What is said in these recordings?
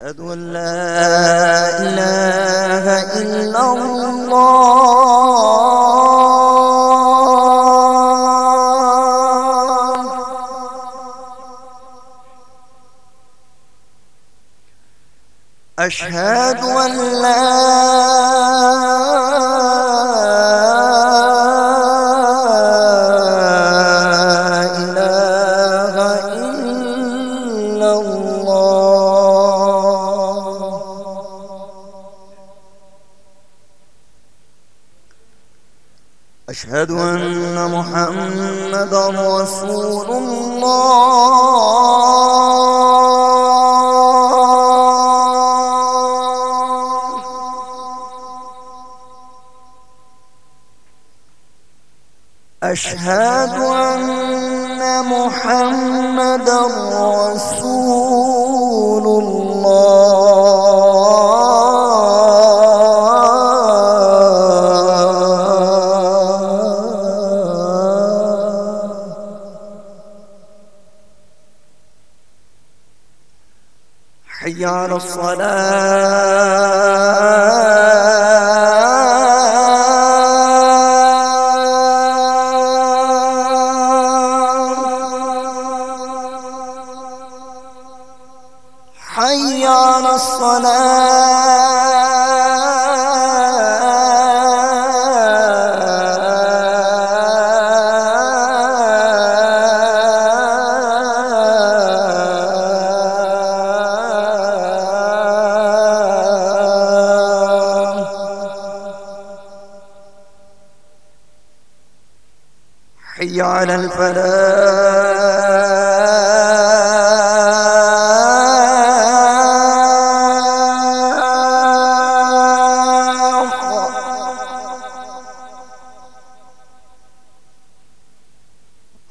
أشهد أن لا إله إلا الله. أشهد أن لا إله إلا الله. أشهد أن محمدًا رسول الله. أشهد أن محمدًا رسول الله. حي على الصلاة. حي على حي على الفلاح.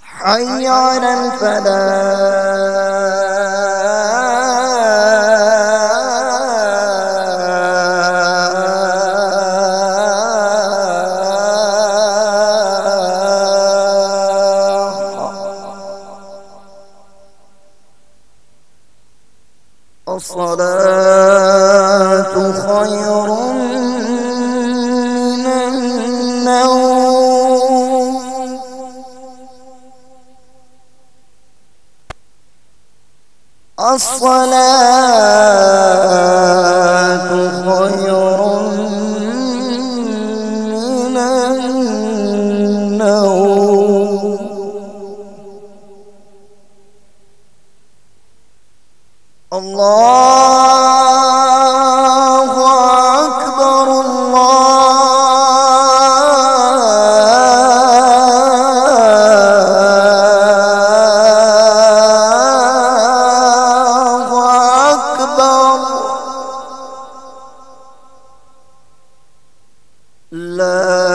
حي على الصلاة خير من النوم. الصلاة خير من النوم. الله أكبر الله أكبر. لا